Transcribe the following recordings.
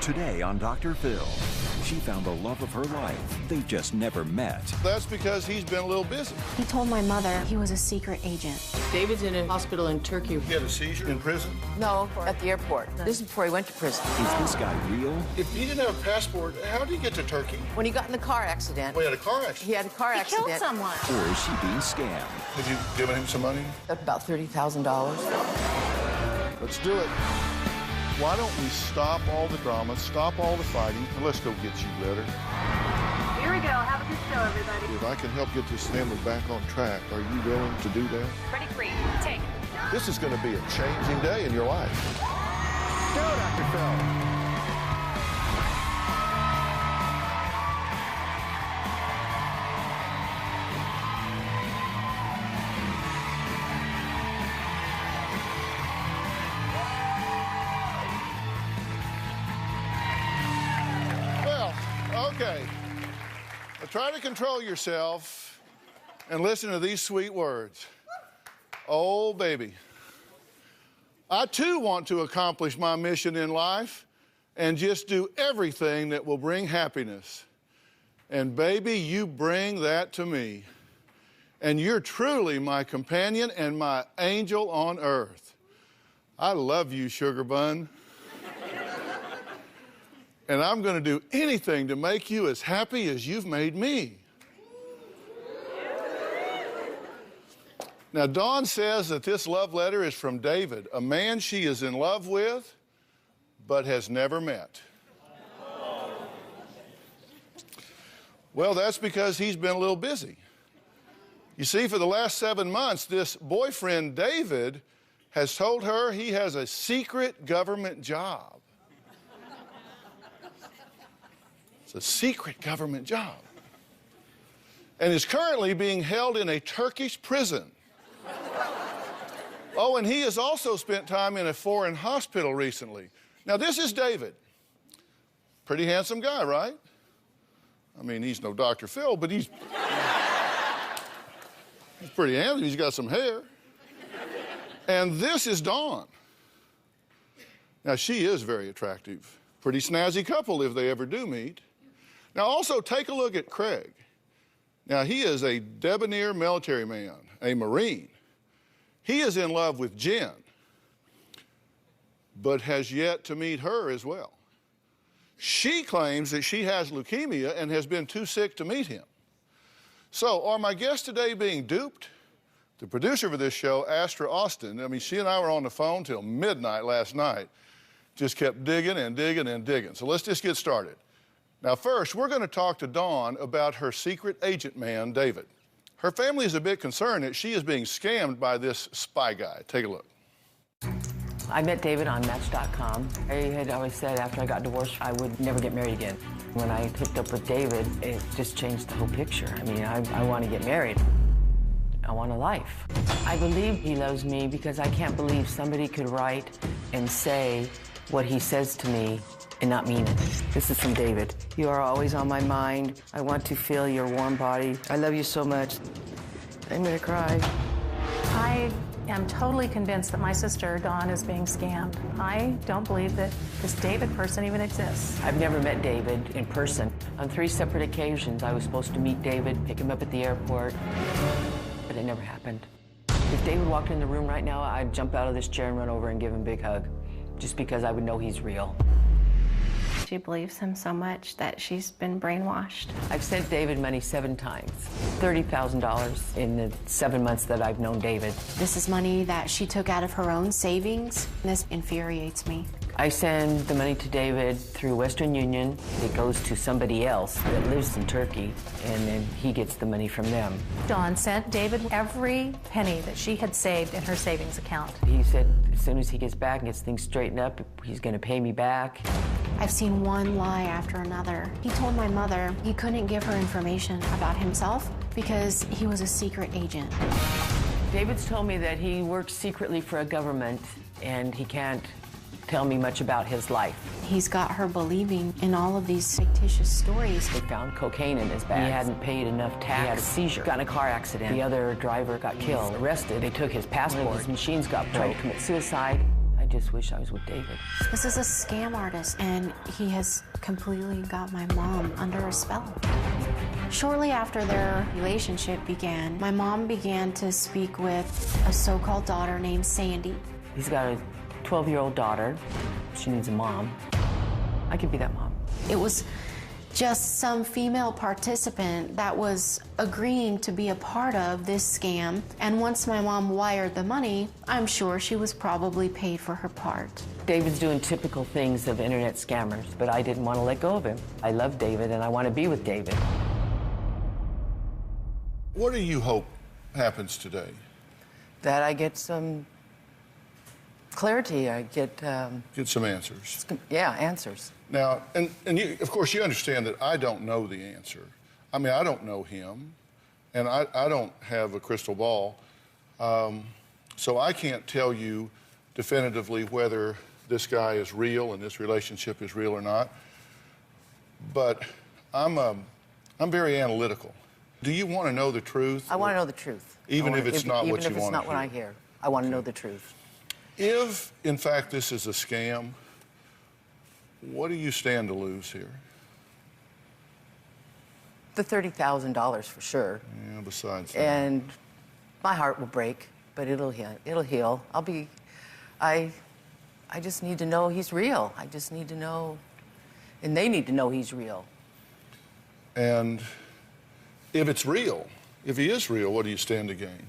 Today on Dr. Phil, she found the love of her life. They just never met. That's because he's been a little busy. He told my mother he was a secret agent. David's in a hospital in Turkey. He had a seizure in prison? No, at the airport. This is before he went to prison. Is this guy real? If he didn't have a passport, how did he get to Turkey? When he got in the car accident. Well, he had a car accident. He had a car accident. He killed someone. Or is she being scammed? Have you given him some money? About $30,000. Let's do it. Why don't we stop all the drama, stop all the fighting, and let's go get you better. Here we go. Have a good show, everybody. If I can help get this family back on track, are you willing to do that? Ready, free. Take. This is going to be a changing day in your life. Go, Dr. Phil. Okay, now try to control yourself and listen to these sweet words. Oh, baby. I, too, want to accomplish my mission in life and just do everything that will bring happiness. And, baby, you bring that to me. And you're truly my companion and my angel on earth. I love you, sugar bun. And I'm going to do anything to make you as happy as you've made me. Now, Dawn says that this love letter is from David, a man she is in love with, but has never met. Well, that's because he's been a little busy. You see, for the last 7 months, this boyfriend, David, has told her he has a secret government job. A secret government job, and is currently being held in a Turkish prison. Oh, and he has also spent time in a foreign hospital recently. Now, this is David. Pretty handsome guy, right? I mean, he's no Dr. Phil, but he's pretty handsome. He's got some hair. And this is Dawn. Now, she is very attractive. Pretty snazzy couple if they ever do meet. Now, also, take a look at Craig. Now, he is a debonair military man, a Marine. He is in love with Jen, but has yet to meet her as well. She claims that she has leukemia and has been too sick to meet him. So, are my guests today being duped? The producer for this show, Astra Austin, I mean, she and I were on the phone till midnight last night, just kept digging and digging and digging. So let's just get started. Now, first, we're going to talk to Dawn about her secret agent man, David. Her family is a bit concerned that she is being scammed by this spy guy. Take a look. I met David on Match.com. I had always said after I got divorced, I would never get married again. When I hooked up with David, it just changed the whole picture. I mean, I want to get married. I want a life. I believe he loves me because I can't believe somebody could write and say what he says to me and not mean it. This is from David. You are always on my mind. I want to feel your warm body. I love you so much. I'm gonna cry. I am totally convinced that my sister, Dawn, is being scammed. I don't believe that this David person even exists. I've never met David in person. On 3 separate occasions, I was supposed to meet David, pick him up at the airport, but it never happened. If David walked in the room right now, I'd jump out of this chair and run over and give him a big hug, just because I would know he's real. She believes him so much that she's been brainwashed. I've sent David money 7 times, $30,000 in the 7 months that I've known David. This is money that she took out of her own savings. This infuriates me. I send the money to David through Western Union. It goes to somebody else that lives in Turkey, and then he gets the money from them. Dawn sent David every penny that she had saved in her savings account. He said as soon as he gets back and gets things straightened up, he's going to pay me back. I've seen one lie after another. He told my mother he couldn't give her information about himself because he was a secret agent. David's told me that he works secretly for a government and he can't tell me much about his life. He's got her believing in all of these fictitious stories. They found cocaine in his bag. He hadn't paid enough tax. He had a seizure. Got in a car accident. The other driver got killed. Arrested. They took his passport. His machines got broke. Tried to commit suicide. I just wish I was with David. This is a scam artist, and he has completely got my mom under a spell. Shortly after their relationship began, my mom began to speak with a so-called daughter named Sandy. He's got a 12-year-old daughter. She needs a mom. I could be that mom. It was just some female participant that was agreeing to be a part of this scam. And once my mom wired the money, I'm sure she was probably paid for her part. David's doing typical things of internet scammers, but I didn't want to let go of him. I love David, and I want to be with David. What do you hope happens today? That I get some clarity. I get, Get some answers. answers. Now, and you, of course, you understand that I don't know the answer. I mean, I don't know him, and I don't have a crystal ball. So I can't tell you definitively whether this guy is real and this relationship is real or not. But I'm very analytical. Do you want to know the truth? I want to know the truth. Even if it's not what you want to hear? Even if it's not what I hear. I want to know the truth. If, in fact, this is a scam, what do you stand to lose here? The $30,000 for sure. Yeah, besides that. And my heart will break, but it'll heal. It'll heal. I just need to know he's real. I just need to know, and they need to know he's real. And if it's real, if he is real, what do you stand to gain?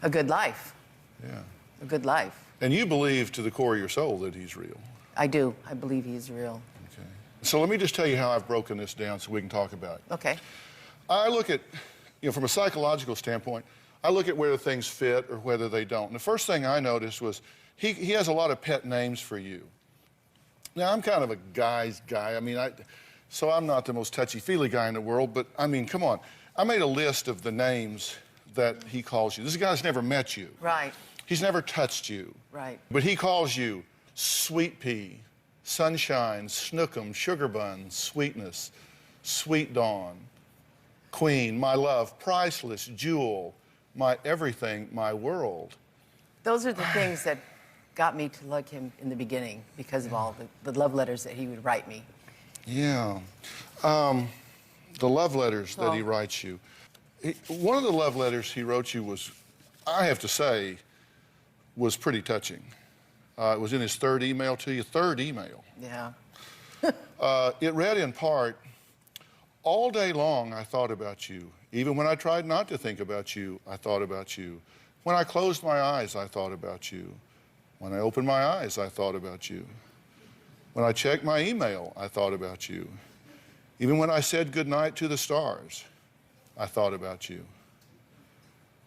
A good life. Yeah. A good life. And you believe to the core of your soul that he's real. I do. I believe he's real. Okay. So let me just tell you how I've broken this down so we can talk about it. Okay. I look at, from a psychological standpoint, I look at whether things fit or whether they don't. And the first thing I noticed was he has a lot of pet names for you. Now, I'm kind of a guy's guy. I mean, so I'm not the most touchy-feely guy in the world, but I mean, come on. I made a list of the names that he calls you. This guy's never met you. Right. He's never touched you. Right. But he calls you Sweet Pea, Sunshine, Snookum, Sugar Bun, Sweetness, Sweet Dawn, Queen, My Love, Priceless, Jewel, My Everything, My World. Those are the things that got me to like him in the beginning because of all the love letters that he would write me. Yeah. The love letters that he writes you. One of the love letters he wrote you was, I have to say, was pretty touching. It was in his third email to you, third email. Yeah. It read in part, all day long I thought about you. Even when I tried not to think about you, I thought about you. When I closed my eyes, I thought about you. When I opened my eyes, I thought about you. When I checked my email, I thought about you. Even when I said goodnight to the stars, I thought about you.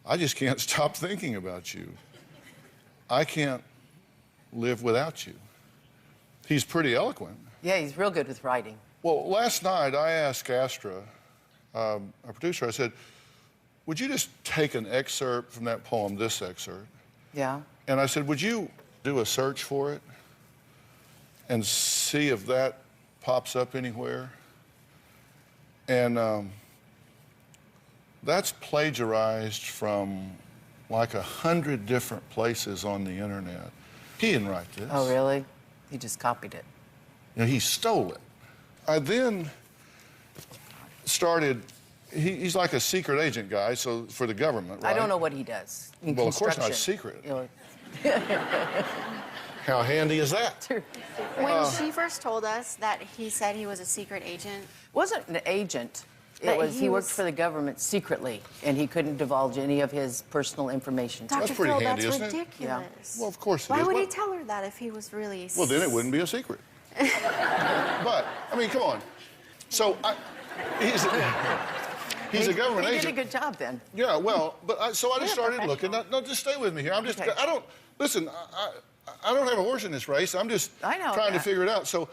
I just can't stop thinking about you. I can't live without you. He's pretty eloquent. Yeah, he's real good with writing. Well, last night I asked Astra, our producer, I said, would you just take an excerpt from that poem, this excerpt? Yeah. And I said, would you do a search for it and see if that pops up anywhere? And that's plagiarized from like 100 different places on the internet. He didn't write this. Oh, really? He just copied it. He stole it. I then started, he's like a secret agent guy, so for the government, right? I don't know what he does. Well, of course not secret. You know, How handy is that? When she first told us that he said he was a secret agent, wasn't an agent. But He worked for the government secretly, and he couldn't divulge any of his personal information. Dr. pretty Phil, handy, that's isn't it? ridiculous. Well, of course it Why is. would he Well- tell her that if he was really... Well, then it wouldn't be a secret. But, I mean, come on. So, he's a government He agent. did a good job then. Yeah, well, but so I just You're a started looking. No, just stay with me here. Okay. I don't, listen, I don't have a horse in this race. I'm just I know trying to that. figure it out. So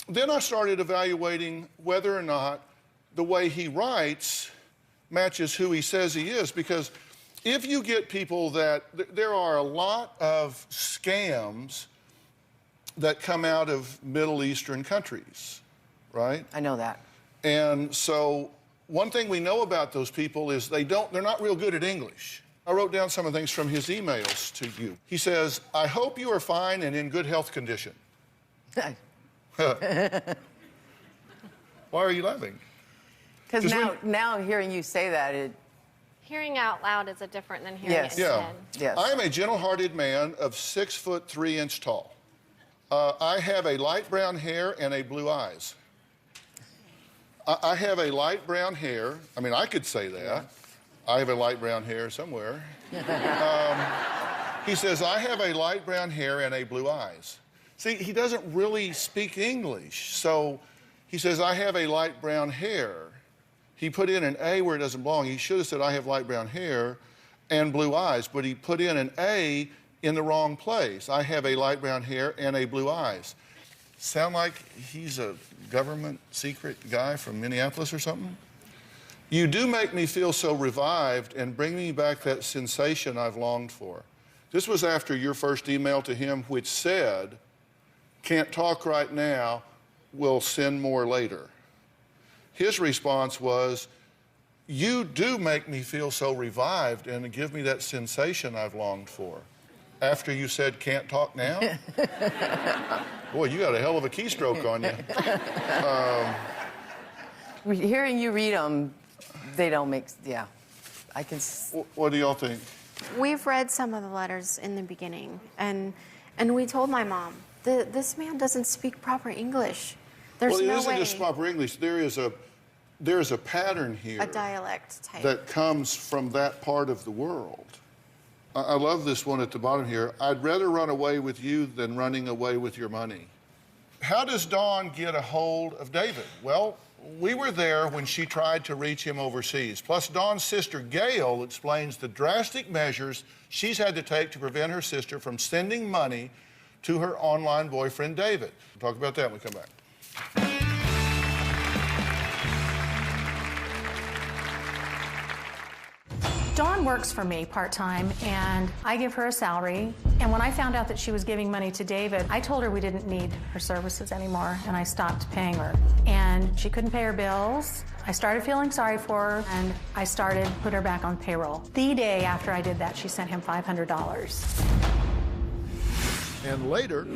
then I started evaluating whether or not the way he writes matches who he says he is. Because if you get people there are a lot of scams that come out of Middle Eastern countries, right? I know that. And so one thing we know about those people is they're not real good at English. I wrote down some of the things from his emails to you. He says, I hope you are fine and in good health condition. Why are you laughing? Because now hearing you say that, Hearing out loud is different than hearing it Yeah. said. Yes. I am a gentle-hearted man of 6 foot 3 inches tall. I have a light brown hair and a blue eyes. I have a light brown hair. I mean, I could say that. I have a light brown hair somewhere. He says, I have a light brown hair and a blue eyes. See, he doesn't really speak English. So he says, I have a light brown hair. He put in an A where it doesn't belong. He should have said, I have light brown hair and blue eyes, but he put in an A in the wrong place. I have a light brown hair and a blue eyes. Sound like he's a government secret guy from Minneapolis or something? You do make me feel so revived and bring me back that sensation I've longed for. This was after your first email to him, which said, can't talk right now, we'll send more later. His response was, you do make me feel so revived and give me that sensation I've longed for. After you said, can't talk now? Boy, you got a hell of a keystroke on you. hearing you read them, they don't make, yeah. I can. What do y'all think? We've read some of the letters in the beginning, and we told my mom, this man doesn't speak proper English. There's Well, it no isn't way. just proper English. There is a pattern here. A dialect type. That comes from that part of the world. I love this one at the bottom here. I'd rather run away with you than running away with your money. How does Dawn get a hold of David? Well, we were there when she tried to reach him overseas. Plus, Dawn's sister, Gail, explains the drastic measures she's had to take to prevent her sister from sending money to her online boyfriend, David. We'll talk about that when we come back. Dawn works for me part-time, and I give her a salary. And when I found out that she was giving money to David, I told her we didn't need her services anymore, and I stopped paying her. And she couldn't pay her bills. I started feeling sorry for her, and I started put her back on payroll. The day after I did that, she sent him $500. And later,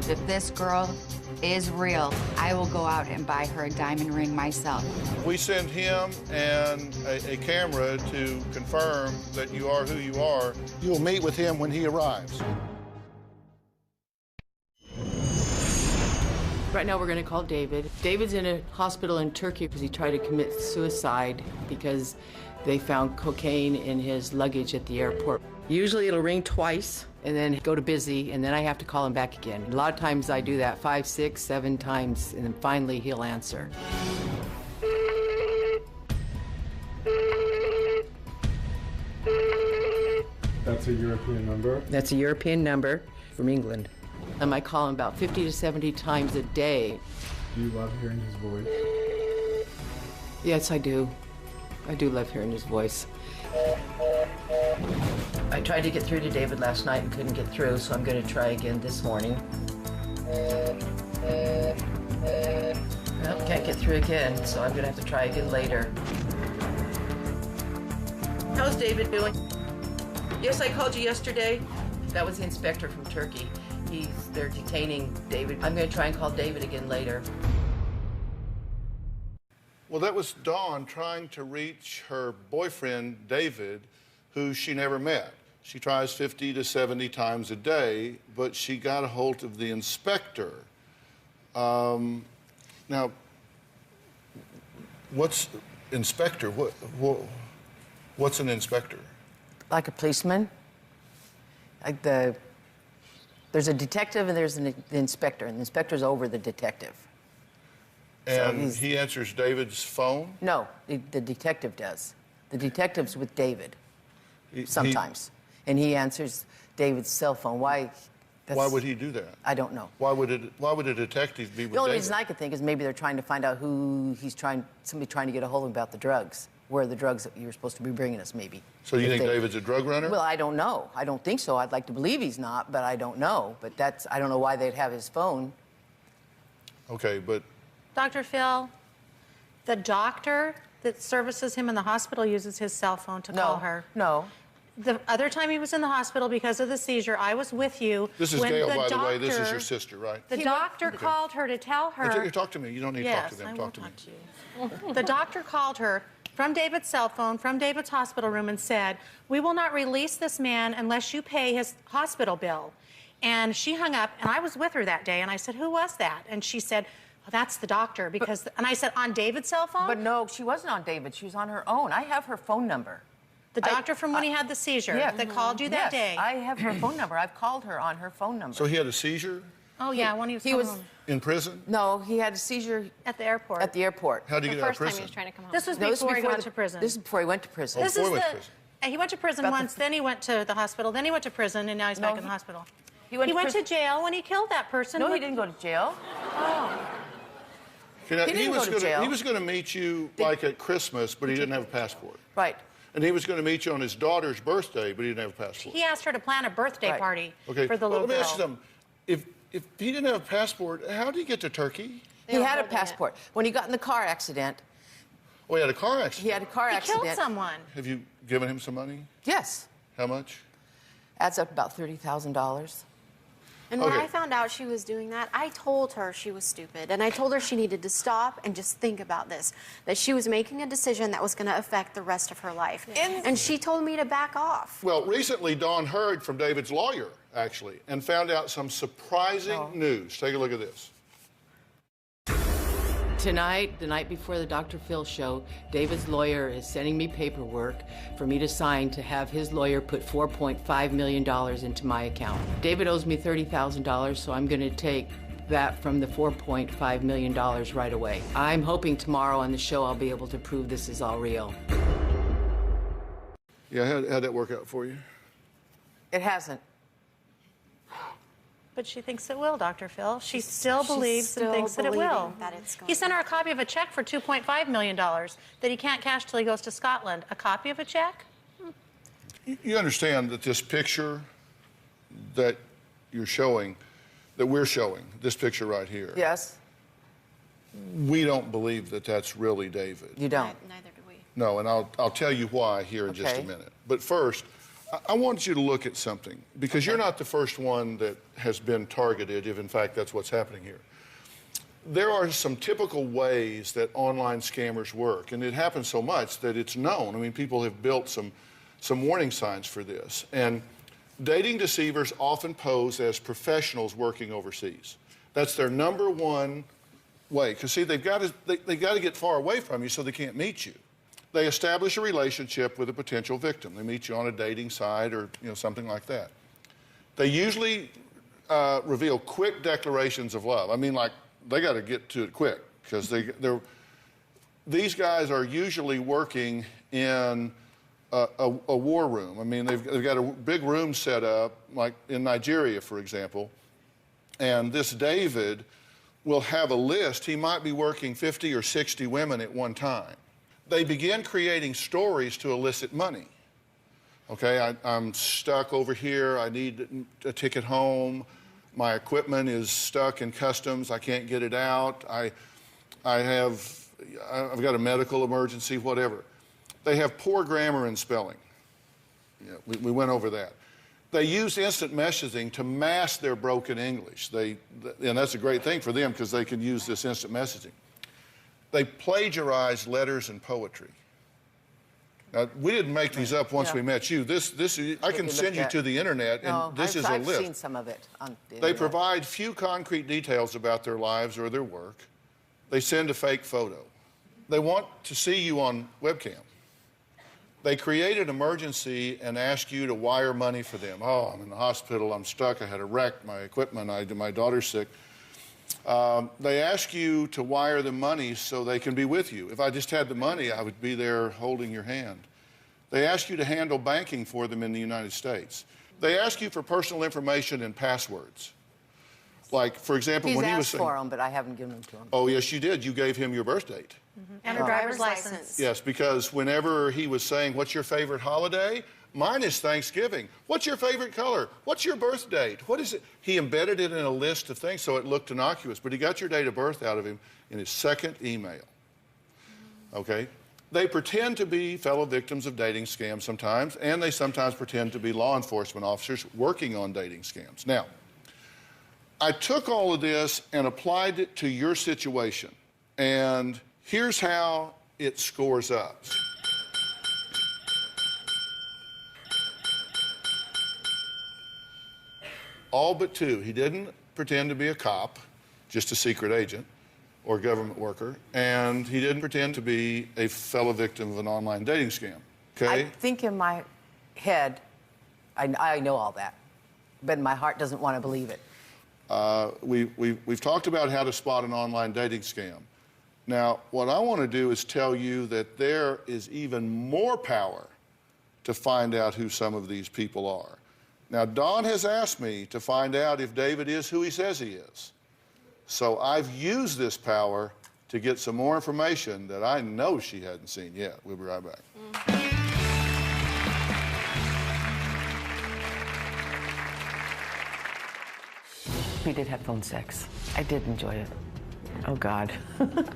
If this girl is real, I will go out and buy her a diamond ring myself. we send him and a camera to confirm that you are who you are. You'll meet with him when he arrives. Right now we're going to call David. David's in a hospital in Turkey because he tried to commit suicide because they found cocaine in his luggage at the airport. Usually it'll ring twice and then go to busy, and then I have to call him back again. A lot of times I do that 5, 6, 7 times, and then finally he'll answer. That's a European number? That's a European number from England. I might call him about 50 to 70 times a day. Do you love hearing his voice? Yes, I do. I do love hearing his voice. I tried to get through to David last night and couldn't get through, so I'm going to try again this morning. Well, can't get through again, so I'm going to have to try again later. How's David doing? Yes, I called you yesterday. That was the inspector from Turkey. They're detaining David. I'm going to try and call David again later. Well, that was Dawn trying to reach her boyfriend, David, who she never met. She tries 50 to 70 times a day, but she got a hold of the inspector. Now, what's inspector? What's an inspector? Like a policeman. Like there's a detective and there's the inspector, and the inspector's over the detective. And he answers David's phone? No, the detective does. The detective's with David sometimes, and he answers David's cell phone. Why? Why would he do that? I don't know. Why would a detective be with The only David? reason I could think is maybe they're trying to find out who somebody trying to get a hold of about the drugs. Where are the drugs that you're supposed to be bringing us, maybe? So you think David's a drug runner? Well, I don't know. I don't think so. I'd like to believe he's not, but I don't know. But I don't know why they'd have his phone. Okay, but Dr. Phil, the doctor that services him in the hospital uses his cell phone to call her. No. The other time he was in the hospital because of the seizure, I was with you. This is when Gail, the by the way. This is doctor- your sister, right? The doctor called her to tell her. You talk to me. You don't need to talk to them. Yes, I Talk will to me. talk to you. The doctor called her from David's cell phone, from David's hospital room, and said, "We will not release this man unless you pay his hospital bill." And she hung up, and I was with her that day, and I said, "Who was that?" And she said, "Well, that's the doctor," because, and I said, "On David's cell phone?" But no, she wasn't on David. She was on her own. I have her phone number. The doctor from when he had the seizure that called you that day. I have her phone number. I've called her on her phone number. So he had a seizure Oh, yeah, when he was home. in prison? No, he had a seizure At the airport. at the airport. How did he The get out of first time prison? he was trying to come home. This was No, before he went to prison. This is before he went to prison. This before is he went the. to prison. He went to prison About the- once, then he went to the hospital, then he went to prison, and now he's back in the hospital. He went to jail when he killed that person. No, he didn't go to jail. You know, He didn't go to jail. He was going to meet you like at Christmas, but he didn't have a passport. Right. And he was going to meet you on his daughter's birthday, but he didn't have a passport. He asked her to plan a birthday Right. party Okay. for the well, little let me girl. ask you something. If he didn't have a passport, how did he get to Turkey? He were had a holding it. passport. When he got in the car accident, Oh, he had a car accident. he had a car He accident. killed someone. Have you given him some money? Yes. How much? Adds up about $30,000. And when Okay. I found out she was doing that, I told her she was stupid. And I told her she needed to stop and just think about this, that she was making a decision that was going to affect the rest of her life. And she told me to back off. Well, recently, Dawn heard from David's lawyer, actually, and found out some surprising news. Take a look at this. Tonight, the night before the Dr. Phil show, David's lawyer is sending me paperwork for me to sign to have his lawyer put $4.5 million into my account. David owes me $30,000, so I'm going to take that from the $4.5 million right away. I'm hoping tomorrow on the show I'll be able to prove this is all real. Yeah, how'd that work out for you? It hasn't. But she thinks it will, Dr. Phil. She still believes still and thinks that it will. believing that it's going He sent her a copy of a check for $2.5 million that he can't cash till he goes to Scotland. A copy of a check? You understand that this picture that you're showing, that we're showing, this picture right here, Yes? we don't believe that that's really David. You don't? Neither do we. No, and I'll tell you why here in just a Okay. minute. But first, I want you to look at something, because you're not the first one that has been targeted, if in fact that's what's happening here. There are some typical ways that online scammers work, and it happens so much that it's known. I mean, people have built some warning signs for this. And dating deceivers often pose as professionals working overseas. That's their number one way, because see, they've got to get far away from you so they can't meet you. They establish a relationship with a potential victim. They meet you on a dating site or something like that. They usually reveal quick declarations of love. I mean, like, they got to get to it quick, because these guys are usually working in a war room. I mean, they've got a big room set up, like in Nigeria, for example, and this David will have a list. He might be working 50 or 60 women at one time. They begin creating stories to elicit money. Okay, I'm stuck over here. I need a ticket home. My equipment is stuck in customs. I can't get it out. I've got a medical emergency, whatever. They have poor grammar and spelling. We went over that. They use instant messaging to mask their broken English. And that's a great thing for them, because they can use this instant messaging. They plagiarize letters and poetry. Now, we didn't make these up once we met you. I can send you to the internet, and this is a list. I've seen some of it on the They internet. provide few concrete details about their lives or their work. They send a fake photo. They want to see you on webcam. They create an emergency and ask you to wire money for them. Oh, I'm in the hospital. I'm stuck. I had a wreck. My equipment. My daughter's sick. They ask you to wire them money so they can be with you. If I just had the money, I would be there holding your hand. They ask you to handle banking for them in the United States. They ask you for personal information and passwords. Like, for example, He's when he was asked saying, for them, but I haven't given them to him. oh, yes, you did. You gave him your birth date. And her driver's license. Yes, because whenever he was saying, what's your favorite holiday? Mine is Thanksgiving. What's your favorite color? What's your birth date? What is it? He embedded it in a list of things so it looked innocuous, but he got your date of birth out of him in his second email. Okay? They pretend to be fellow victims of dating scams sometimes, and they sometimes pretend to be law enforcement officers working on dating scams. Now, I took all of this and applied it to your situation, and here's how it scores up. All but two. He didn't pretend to be a cop, just a secret agent or government worker, and he didn't pretend to be a fellow victim of an online dating scam, okay? I think in my head, I know all that, but my heart doesn't want to believe it. We've talked about how to spot an online dating scam. Now, what I want to do is tell you that there is even more power to find out who some of these people are. Now, Dawn has asked me to find out if David is who he says he is. So I've used this power to get some more information that I know she hadn't seen yet. We'll be right back. We did have phone sex. I did enjoy it. Oh, God.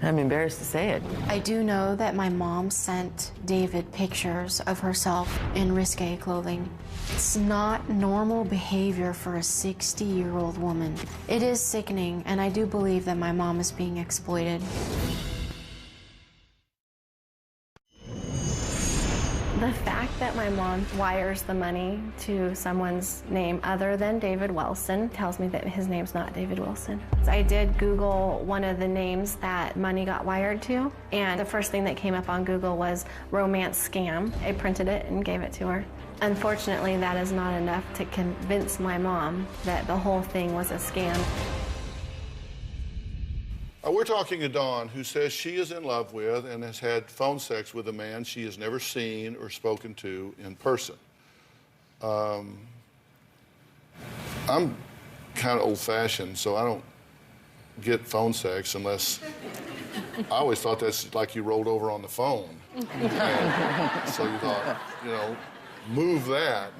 I'm embarrassed to say it. I do know that my mom sent David pictures of herself in risque clothing. It's not normal behavior for a 60-year-old woman. It is sickening, and I do believe that my mom is being exploited. The fact that my mom wires the money to someone's name other than David Wilson tells me that his name's not David Wilson. I did Google one of the names that money got wired to, and the first thing that came up on Google was romance scam. I printed it and gave it to her. Unfortunately, that is not enough to convince my mom that the whole thing was a scam. We're talking to Dawn, who says she is in love with and has had phone sex with a man she has never seen or spoken to in person. I'm kind of old-fashioned, so I don't get phone sex unless... I always thought that's like you rolled over on the phone. And so you thought, you know, move that.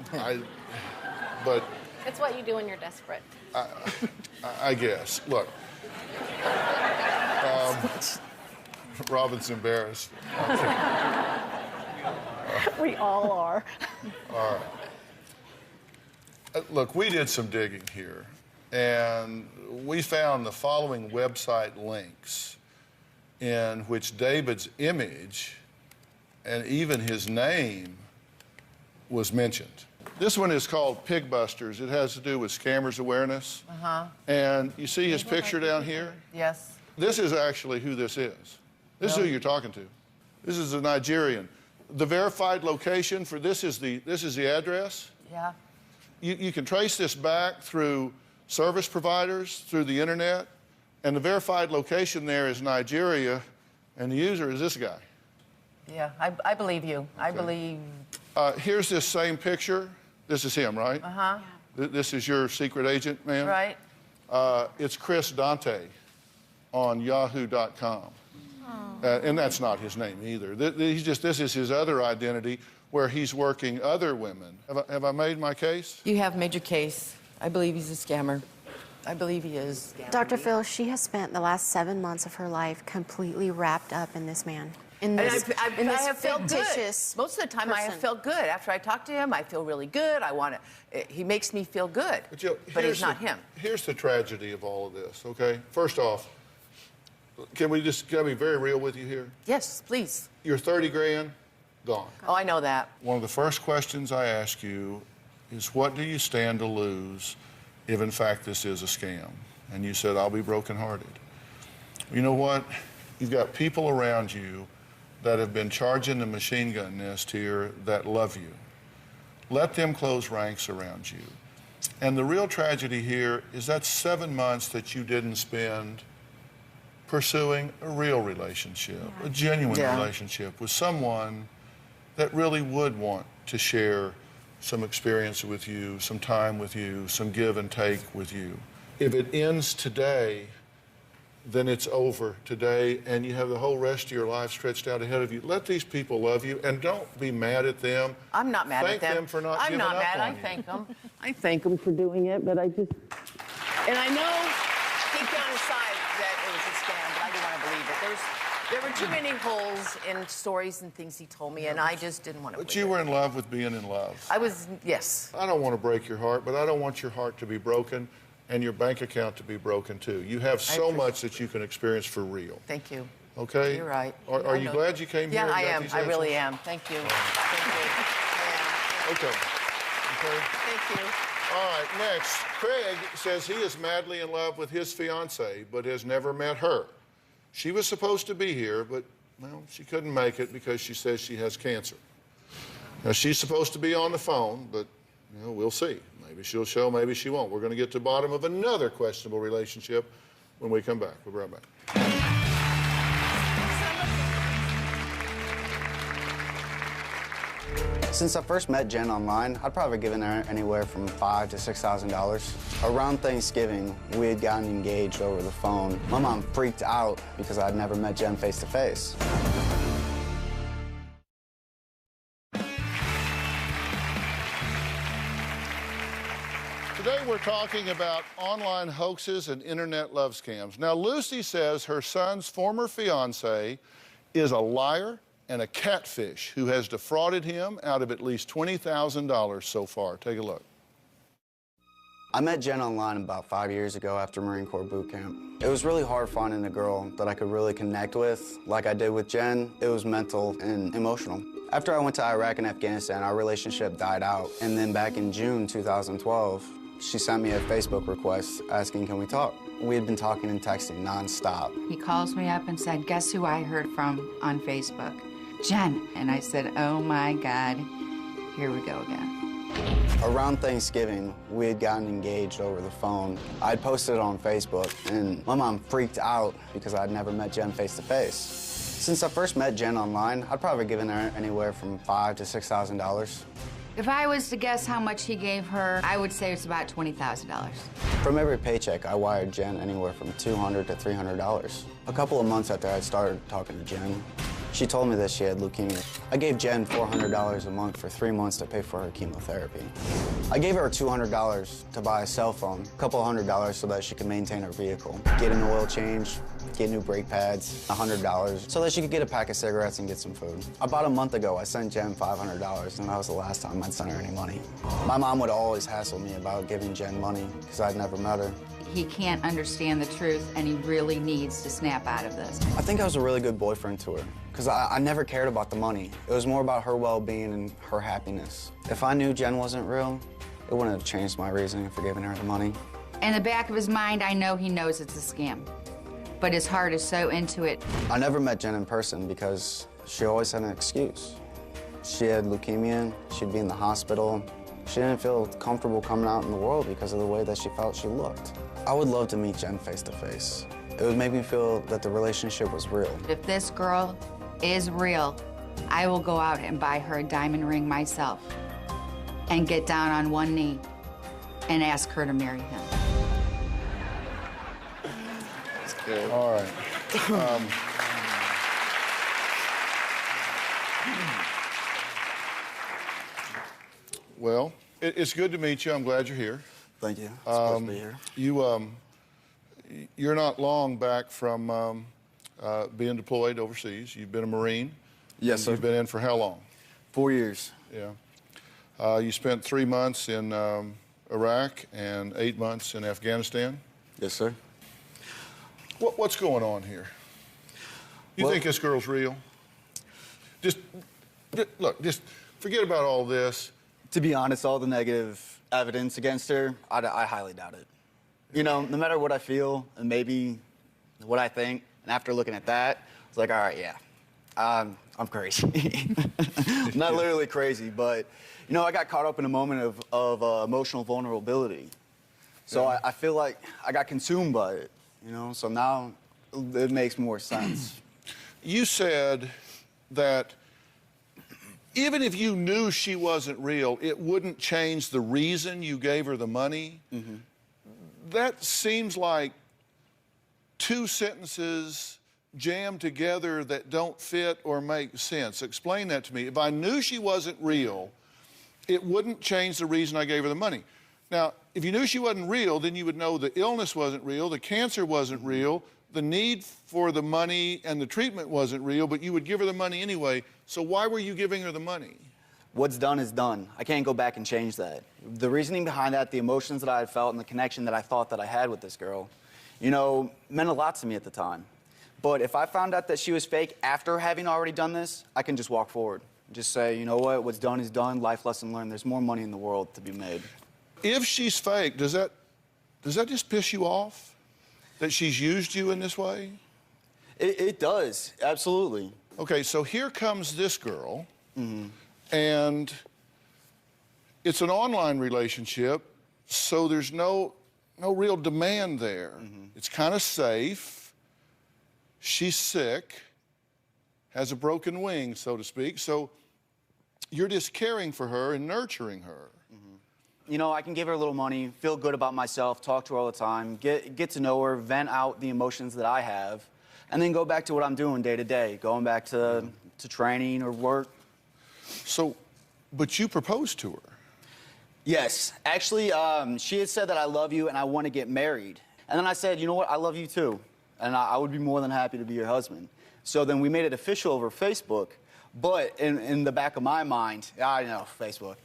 But... It's what you do when you're desperate. I guess. Look. Robin's embarrassed. We all are. All right. Look, we did some digging here, and we found the following website links in which David's image and even his name was mentioned. This one is called Pig Busters. It has to do with scammers awareness. And you see his picture down here? Yes. This is actually who this is. This is who you're talking to. This is a Nigerian. The verified location for this is the address. Yeah. You can trace this back through service providers, through the internet, and the verified location there is Nigeria, and the user is this guy. Yeah, I believe you. I believe... Here's this same picture. This is him, right? Uh-huh. This is your secret agent, man? Right. It's Chris Dante on yahoo.com. And that's not his name either. This is his other identity where he's working other women. Have I made my case? You have made your case. I believe he's a scammer. I believe he is. Dr. Phil, she has spent the last 7 months of her life completely wrapped up in this man. In this, I have felt fictitious good. Most of the time, I have person. felt good. After I talk to him, I feel really good. He makes me feel good. But he's not him. Here's the tragedy of all of this, okay? First off, can I be very real with you here? Yes, please. Your 30 grand, gone. Oh, I know that. One of the first questions I ask you is, what do you stand to lose if, in fact, this is a scam? And you said, I'll be brokenhearted. You know what? You've got people around you that have been charging the machine gun nest here that love you. Let them close ranks around you. And the real tragedy here is that 7 months that you didn't spend pursuing a real relationship, a genuine relationship with someone that really would want to share some experience with you, some time with you, some give and take with you. If it ends today, then it's over today, and you have the whole rest of your life stretched out ahead of you. Let these people love you, and don't be mad at them. I'm not mad at them. Thank them for not giving up on you. I'm not mad. I thank them. I thank them for doing it, but I just... And I know deep down inside that it was a scam, but I don't want to believe it. There were too many holes in stories and things he told me, and I just didn't want to. But you were in love with being in love. I was, yes. I don't want to break your heart, but I don't want your heart to be broken and your bank account to be broken too. You have so much that you can experience for real. Thank you. Okay? You're right. Are you glad you came here? Yeah, and I got am. these I really answers? am. Thank you. Thank you. I am. Okay. Okay. Thank you. All right, next. Craig says he is madly in love with his fiancée, but has never met her. She was supposed to be here, but, well, she couldn't make it because she says she has cancer. Now, she's supposed to be on the phone, but, you know, we'll see. Maybe she'll show, maybe she won't. We're going to get to the bottom of another questionable relationship when we come back. We'll be right back. Since I first met Jen online, I'd probably given her anywhere from $5,000 to $6,000. Around Thanksgiving, we had gotten engaged over the phone. My mom freaked out because I'd never met Jen face to face. Today we're talking about online hoaxes and internet love scams. Now, Lucy says her son's former fiancé is a liar and a catfish who has defrauded him out of at least $20,000 so far. Take a look. I met Jen online about 5 years ago after Marine Corps boot camp. It was really hard finding a girl that I could really connect with like I did with Jen. It was mental and emotional. After I went to Iraq and Afghanistan, our relationship died out. And then back in June 2012, she sent me a Facebook request asking, can we talk? We had been talking and texting nonstop. He calls me up and said, guess who I heard from on Facebook? Jen. And I said, oh my God, here we go again. Around Thanksgiving, we had gotten engaged over the phone. I'd posted it on Facebook, and my mom freaked out because I'd never met Jen face to face. Since I first met Jen online, I'd probably given her anywhere from $5,000 to $6,000. If I was to guess how much he gave her, I would say it's about $20,000. From every paycheck, I wired Jen anywhere from $200 to $300. A couple of months after I started talking to Jen, she told me that she had leukemia. I gave Jen $400 a month for 3 months to pay for her chemotherapy. I gave her $200 to buy a cell phone, a couple $100 so that she could maintain her vehicle, get an oil change, get new brake pads, $100 so that she could get a pack of cigarettes and get some food. About a month ago, I sent Jen $500, and that was the last time I'd sent her any money. My mom would always hassle me about giving Jen money because I'd never met her. He can't understand the truth, and he really needs to snap out of this. I think I was a really good boyfriend to her because I never cared about the money. It was more about her well-being and her happiness. If I knew Jen wasn't real, it wouldn't have changed my reasoning for giving her the money. In the back of his mind, I know he knows it's a scam, but his heart is so into it. I never met Jen in person because she always had an excuse. She had leukemia, she'd be in the hospital. She didn't feel comfortable coming out in the world because of the way that she felt she looked. I would love to meet Jen face to face. It would make me feel that the relationship was real. If this girl is real, I will go out and buy her a diamond ring myself and get down on one knee and ask her to marry him. All right. Well, it's good to meet you. I'm glad you're here. Thank you. It's supposed to be here. You're not long back from being deployed overseas. You've been a Marine. Yes, sir. You've been in for how long? 4 years. Yeah. You spent 3 months in Iraq and 8 months in Afghanistan. Yes, sir. What's going on here? You think this girl's real? Just forget about all this. To be honest, all the negative evidence against her, I highly doubt it. You know, no matter what I feel and maybe what I think, and after looking at that, it's like, all right, yeah, I'm crazy. I'm not literally crazy, but, you know, I got caught up in a moment of emotional vulnerability. So yeah. I feel like I got consumed by it, you know, so now it makes more sense. You said that even if you knew she wasn't real, it wouldn't change the reason you gave her the money. Mm-hmm. That seems like two sentences jammed together that don't fit or make sense. Explain that to me. If I knew she wasn't real, it wouldn't change the reason I gave her the money. Now, if you knew she wasn't real, then you would know the illness wasn't real, the cancer wasn't real, the need for the money and the treatment wasn't real, but you would give her the money anyway. So why were you giving her the money? What's done is done. I can't go back and change that. The reasoning behind that, the emotions that I had felt and the connection that I thought that I had with this girl, you know, meant a lot to me at the time. But if I found out that she was fake after having already done this, I can just walk forward. Just say, you know what, what's done is done, life lesson learned. There's more money in the world to be made. If she's fake, does that just piss you off? That she's used you in this way? It does, absolutely. Okay, so here comes this girl, and it's an online relationship, so there's no real demand there. It's kind of safe. She's sick, has a broken wing, so to speak, so you're just caring for her and nurturing her. You know, I can give her a little money, feel good about myself, talk to her all the time, get to know her, vent out the emotions that I have, and then go back to what I'm doing day to day, going back to training or work. So, but you proposed to her? Yes. Actually, she had said that I love you and I want to get married. And then I said, you know what, I love you too. And I would be more than happy to be your husband. So then we made it official over Facebook. But in the back of my mind, I know, Facebook.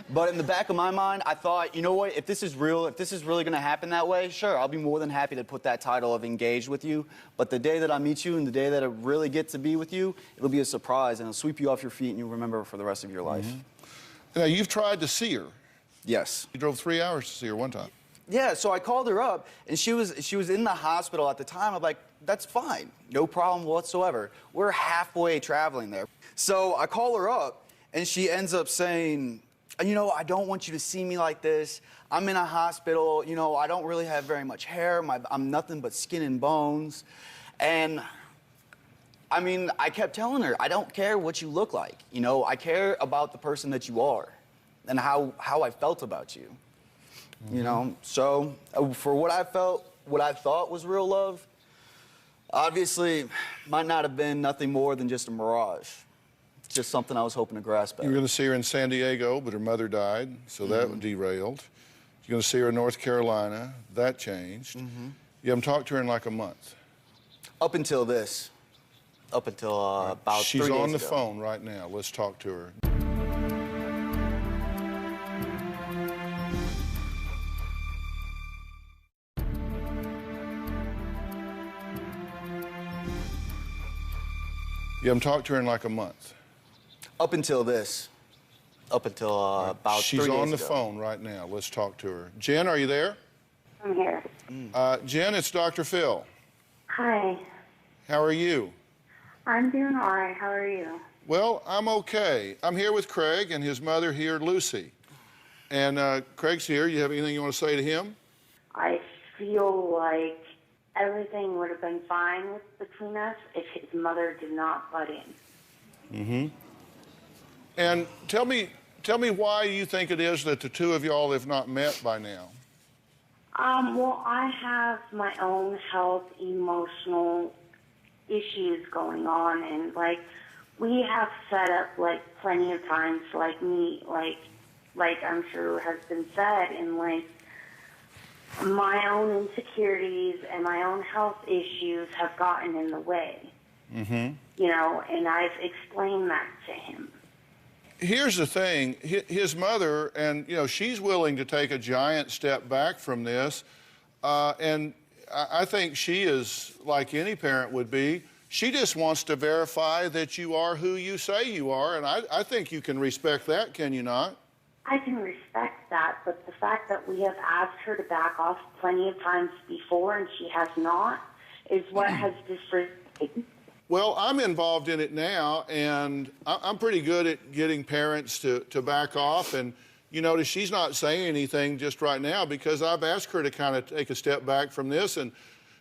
But in the back of my mind, I thought, you know what, if this is real, if this is really going to happen that way, sure, I'll be more than happy to put that title of engaged with you. But the day that I meet you and the day that I really get to be with you, it'll be a surprise and it'll sweep you off your feet and you'll remember her for the rest of your life. Now, you've tried to see her. Yes. You drove 3 hours to see her one time. Yeah, so I called her up, and she was in the hospital at the time. I'm like, that's fine, no problem whatsoever. We're halfway traveling there. So I call her up, and she ends up saying, you know, I don't want you to see me like this. I'm in a hospital, you know, I don't really have very much hair. I'm nothing but skin and bones. And I mean, I kept telling her, I don't care what you look like. You know, I care about the person that you are and how I felt about you. You know, so for what I felt, what I thought was real love, obviously might not have been nothing more than just a mirage. It's just something I was hoping to grasp at. You were going to see her in San Diego, but her mother died, so that derailed. You're going to see her in North Carolina. That changed. You haven't talked to her in like a month. Up until this. Up until about 3 days ago. She's on the phone right now. Let's talk to her. You haven't talked to her in like a month. Up until this. Up until about 3 days ago. She's on the phone right now. Let's talk to her. Jen, are you there? I'm here. Jen, it's Dr. Phil. Hi. How are you? I'm doing all right. How are you? Well, I'm okay. I'm here with Craig and his mother here, Lucy. And Craig's here. You have anything you want to say to him? I feel like everything would have been fine between us if his mother did not butt in. And tell me why you think it is that the two of y'all have not met by now. Well, I have my own health, emotional issues going on, and like we have set up like plenty of times, like me, like I'm sure has been said, and like my own insecurities and my own health issues have gotten in the way. You know, and I've explained that to him. Here's the thing, his mother, and you know, she's willing to take a giant step back from this, and I think she is, like any parent would be, she just wants to verify that you are who you say you are, and I think you can respect that, can you not? I can respect that, but the fact that we have asked her to back off plenty of times before and she has not is what has disrespected. Well, I'm involved in it now, and I'm pretty good at getting parents to back off. And you notice she's not saying anything just right now because I've asked her to kind of take a step back from this. And,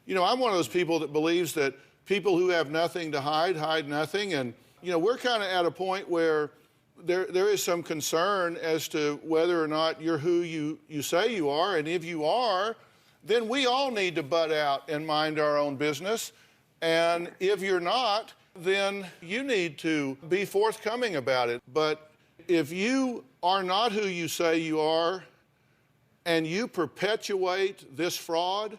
you know, I'm one of those people that believes that people who have nothing to hide nothing. And, you know, we're kind of at a point where there is some concern as to whether or not you're who you say you are. And if you are, then we all need to butt out and mind our own business. And if you're not, then you need to be forthcoming about it. But if you are not who you say you are and you perpetuate this fraud,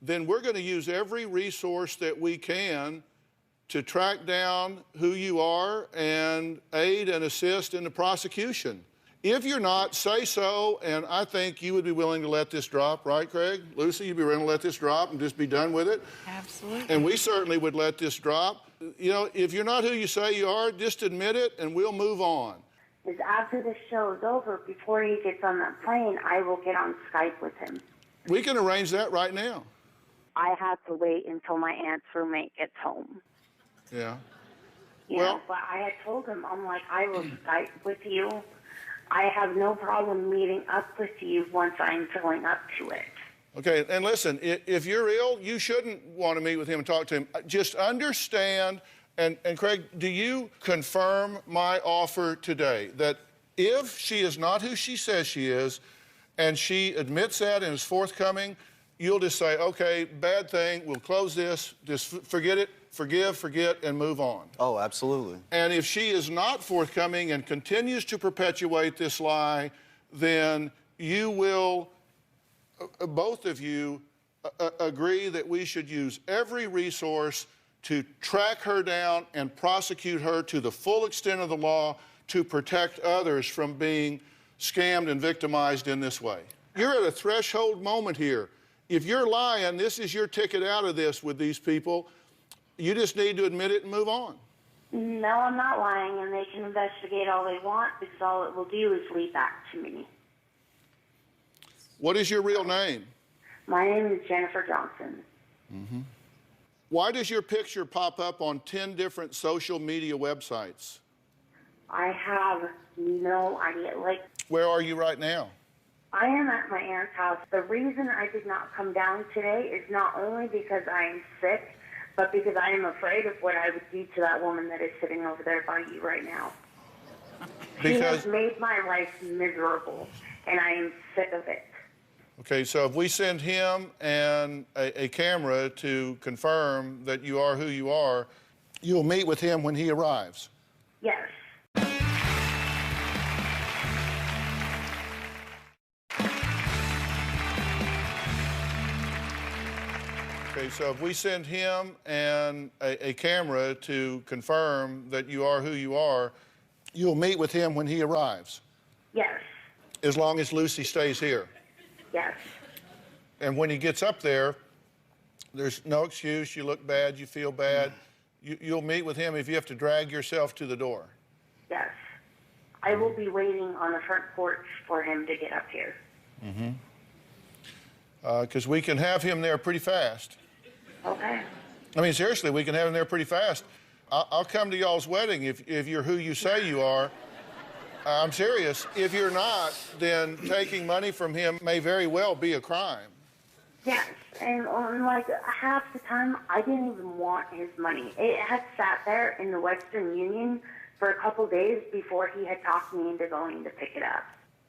then we're going to use every resource that we can to track down who you are and aid and assist in the prosecution. If you're not, say so, and I think you would be willing to let this drop, right, Craig? Lucy, you'd be willing to let this drop and just be done with it? Absolutely. And we certainly would let this drop. You know, if you're not who you say you are, just admit it and we'll move on. Is after the show is over, before he gets on that plane, I will get on Skype with him. We can arrange that right now. I have to wait until my aunt's roommate gets home. Yeah. You know, but I had told him, I'm like, I will Skype with you. I have no problem meeting up with you once I'm feeling up to it. Okay, and listen, if you're ill, you shouldn't want to meet with him and talk to him. Just understand, and Craig, do you confirm my offer today that if she is not who she says she is, and she admits that and is forthcoming, you'll just say, okay, bad thing, we'll close this, just forget it, forgive, forget, and move on? Oh, absolutely. And if she is not forthcoming and continues to perpetuate this lie, then you will, both of you, agree that we should use every resource to track her down and prosecute her to the full extent of the law to protect others from being scammed and victimized in this way. You're at a threshold moment here. If you're lying, this is your ticket out of this with these people. You just need to admit it and move on. No, I'm not lying, and they can investigate all they want because all it will do is lead back to me. What is your real name? My name is Jennifer Johnson. Mm-hmm. Why does your picture pop up on 10 different social media websites? I have no idea. Where are you right now? I am at my aunt's house. The reason I did not come down today is not only because I am sick, but because I am afraid of what I would do to that woman that is sitting over there by you right now. She has made my life miserable, and I am sick of it. Okay, so if we send him and a camera to confirm that you are who you are, you'll meet with him when he arrives? Yes. Okay, so if we send him and a camera to confirm that you are who you are, you'll meet with him when he arrives? Yes. As long as Lucy stays here? Yes. And when he gets up there, there's no excuse. You look bad, you feel bad. You'll meet with him if you have to drag yourself to the door? Yes. I will be waiting on the front porch for him to get up here. Mm-hmm. Because we can have him there pretty fast. Okay. I mean, seriously, we can have him there pretty fast. I'll come to y'all's wedding if you're who you say you are. I'm serious. If you're not, then taking money from him may very well be a crime. Yes, and like half the time, I didn't even want his money. It had sat there in the Western Union for a couple days before he had talked me into going to pick it up.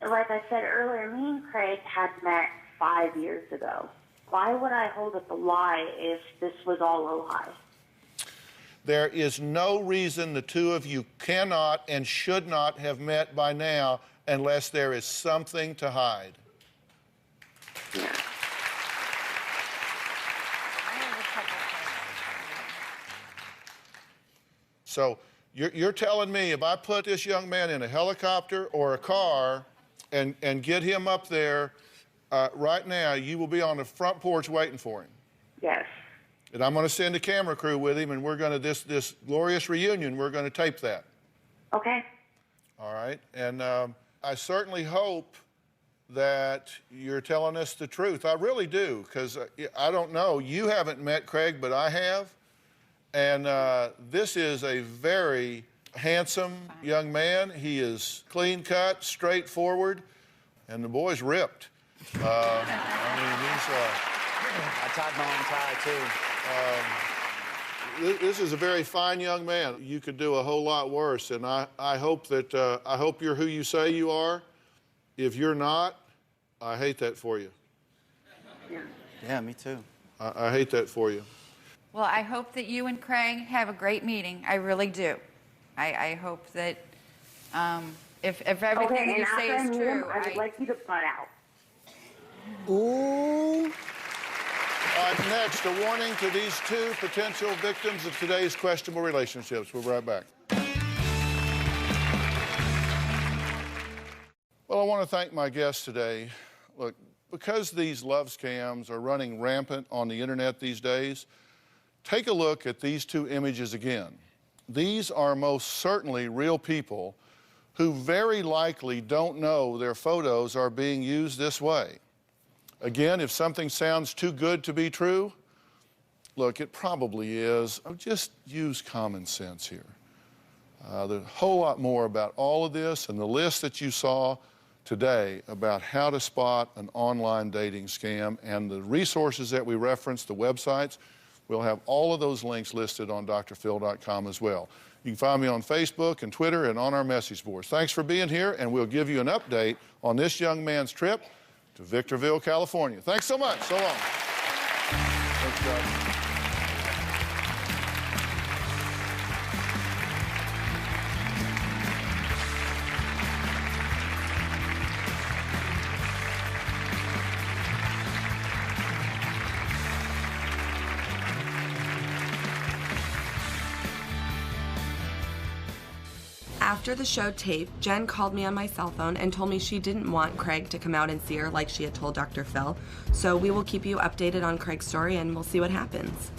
Like I said earlier, me and Craig had met 5 years ago. Why would I hold up a lie if this was all a lie? There is no reason the two of you cannot and should not have met by now unless there is something to hide. Yeah. So you're telling me if I put this young man in a helicopter or a car and get him up there right now, you will be on the front porch waiting for him? Yes. And I'm going to send a camera crew with him, and we're going to, this glorious reunion, we're going to tape that. Okay. All right. And I certainly hope that you're telling us the truth. I really do, because I don't know. You haven't met Craig, but I have. And this is a very handsome young man. He is clean-cut, straightforward, and the boy's ripped. I mean, he's... I tied my own tie, too. This is a very fine young man. You could do a whole lot worse, and I hope that I hope you're who you say you are. If you're not, I hate that for you. Yeah, me too. I hate that for you. Well, I hope that you and Craig have a great meeting. I really do. I hope that if everything that you say is true, I would like you to butt out. Ooh. All right, next, a warning to these two potential victims of today's questionable relationships. We'll be right back. Well, I want to thank my guests today. Look, because these love scams are running rampant on the internet these days, take a look at these two images again. These are most certainly real people who very likely don't know their photos are being used this way. Again, if something sounds too good to be true, look, it probably is. Just use common sense here. There's a whole lot more about all of this, and the list that you saw today about how to spot an online dating scam and the resources that we referenced, the websites, we'll have all of those links listed on drphil.com as well. You can find me on Facebook and Twitter and on our message boards. Thanks for being here, and we'll give you an update on this young man's trip to Victorville, California. Thanks so much. So long. Thanks, guys. After the show taped, Jen called me on my cell phone and told me she didn't want Craig to come out and see her like she had told Dr. Phil. So we will keep you updated on Craig's story and we'll see what happens.